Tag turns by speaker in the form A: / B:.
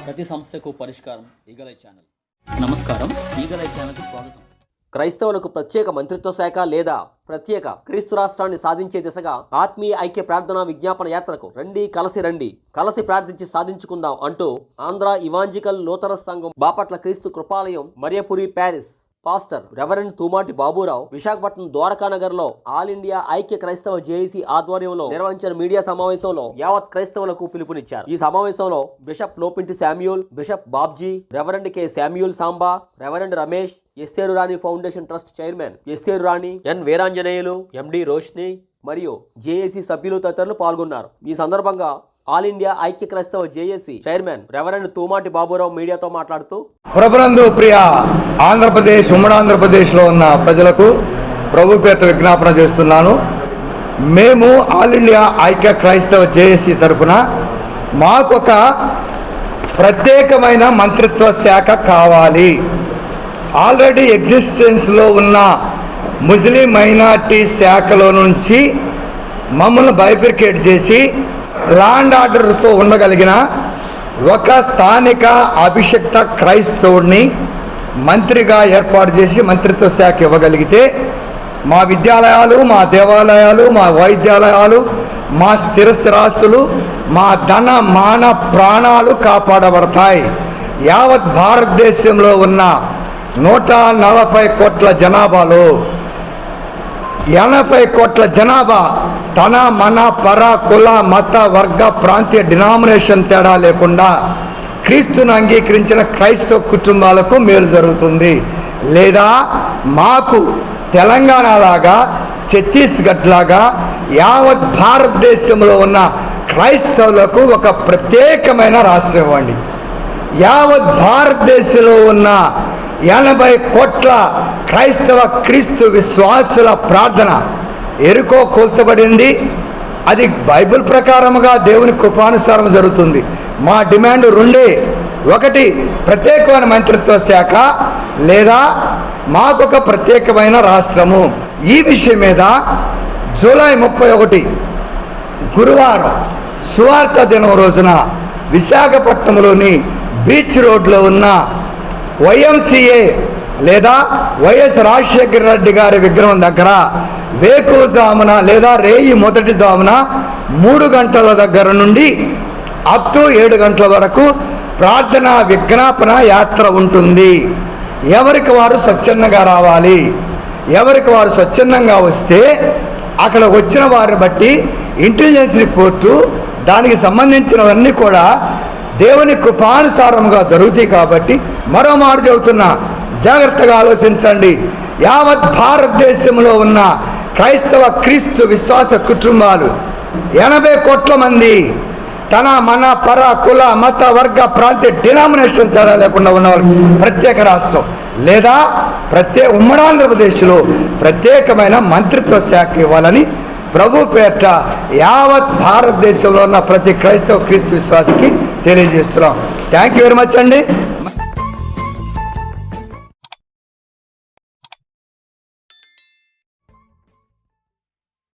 A: ప్రతి సమస్యకు పరిష్కారం ఈగలై ఛానల్. నమస్కారం, ఈగలై ఛానల్కి స్వాగతం.
B: క్రైస్తవులకు ప్రత్యేక మంత్రిత్వ శాఖ లేదా ప్రత్యేక క్రీస్తు రాష్ట్రాన్ని సాధించే దిశగా ఆత్మీయ ఐక్య ప్రార్థనా విజ్ఞాపన యాత్రకు రండి కలిసి ప్రార్థించి సాధించుకుందాం అంటూ ఆంధ్ర ఇవాంజికల్ నూతన సంఘం బాపట్ల క్రీస్తు Krupalayam Mariyapuri parish pastor reverend Tumati Baburao Visakhapatnam ద్వారకానగర్లో ఆల్ ఇండియా ఐక్య క్రైస్తవ జేఏసీ ఆధ్వర్యంలో నిర్వహించిన మీడియా సమావేశంలో యావత్ క్రైస్తవులకు పిలుపునిచ్చారు. ఈ సమావేశంలో bishop Lopinti Samuel, bishop Babji, reverend K Samuel Samba, reverend Ramesh, Esther Rani foundation trust chairman Esther Rani, N Veeranjaneyulu, MD Roshni మరియు జేఏసీ సభ్యులు తదితరులు పాల్గొన్నారు. ఈ సందర్భంగా ఆల్ ఇండియా ఐక్య క్రైస్తవ JAC chairman reverend Tumati Baburao మీడియాతో మాట్లాడుతూ,
C: ప్రభునందు ప్రియ ఆంధ్రప్రదేశ్, ఉమ్మడి ఆంధ్రప్రదేశ్లో ఉన్న ప్రజలకు ప్రభు పేట విజ్ఞాపన చేస్తున్నాను. మేము ఆల్ ఇండియా ఐక్య క్రైస్తవ జేఏసీ తరఫున మాకొక ప్రత్యేకమైన మంత్రిత్వ శాఖ కావాలి. ఆల్రెడీ ఎగ్జిస్టెన్స్లో ఉన్న ముస్లిం మైనార్టీ శాఖలో నుంచి మమ్మల్ని బైఫికేట్ చేసి ల్యాండ్ ఆర్డర్తో ఉండగలిగిన ఒక స్థానిక అభిషిక్త క్రైస్తవుడిని మంత్రిగా ఏర్పాటు చేసి మంత్రిత్వ శాఖ ఇవ్వగలిగితే మా విద్యాలయాలు, మా దేవాలయాలు, మా వైద్యాలయాలు, మా స్థిరాస్తులు, మా ధన మాన ప్రాణాలు కాపాడబడతాయి. యావత్ భారతదేశంలో ఉన్న 140 కోట్ల జనాభాలో 80 కోట్ల జనాభా తన మన పర కుల మత వర్గ ప్రాంతీయ డినామినేషన్ తేడా లేకుండా క్రీస్తును అంగీకరించిన క్రైస్తవ కుటుంబాలకు మేలు జరుగుతుంది. లేదా మాకు తెలంగాణ లాగా, ఛత్తీస్గఢ్ లాగా యావత్ భారతదేశంలో ఉన్న క్రైస్తవులకు ఒక ప్రత్యేకమైన రాష్ట్రం ఇవ్వండి. యావత్ భారతదేశంలో ఉన్న 80 కోట్ల క్రైస్తవ క్రీస్తు విశ్వాసుల ప్రార్థన ఎరుకో కూల్చబడింది. అది బైబిల్ ప్రకారముగా దేవుని కృపానుసారం జరుగుతుంది. మా డిమాండ్ రెండే: ఒకటి ప్రత్యేకమైన మంత్రిత్వ శాఖ, లేదా మాకొక ప్రత్యేకమైన రాష్ట్రము. ఈ విషయం మీద జూలై 31 గురువారం సువార్త దినం రోజున విశాఖపట్నంలోని బీచ్ రోడ్లో ఉన్న వైఎంసీఏ లేదా వైఎస్ రాజశేఖర రెడ్డి గారి విగ్రహం దగ్గర వేకువజామున లేదా రేయి మొదటి జామున 3 గంటల దగ్గర నుండి అప్ టు 7 గంటల వరకు ప్రార్థన విజ్ఞాపన యాత్ర ఉంటుంది. ఎవరికి వారు స్వచ్ఛందంగా రావాలి. ఎవరికి వారు స్వచ్ఛందంగా వస్తే అక్కడ వచ్చిన వారిని బట్టి ఇంటెలిజెన్స్ రిపోర్టు, దానికి సంబంధించినవన్నీ కూడా దేవుని కృపానుసారంగా జరుగుతాయి. కాబట్టి మరో మాట చెబుతున్నా, జాగ్రత్తగా ఆలోచించండి. యావత్ భారతదేశంలో ఉన్న క్రైస్తవ క్రీస్తు విశ్వాస కుటుంబాలు 80 కోట్ల మంది తన మన పర కుల మత వర్గ ప్రాంతీయ డినామినేషన్ తేడా లేకుండా ఉన్న వాళ్ళు ప్రత్యేక రాష్ట్రం లేదా ఉమ్మడి ఆంధ్రప్రదేశ్లో ప్రత్యేకమైన మంత్రిత్వ శాఖ ఇవ్వాలని ప్రభు పేట యావత్ భారతదేశంలో ఉన్న ప్రతి క్రైస్తవ క్రీస్తు విశ్వాసకి తెలియజేస్తున్నాం. థ్యాంక్ యూ వెరీ మచ్ అండి.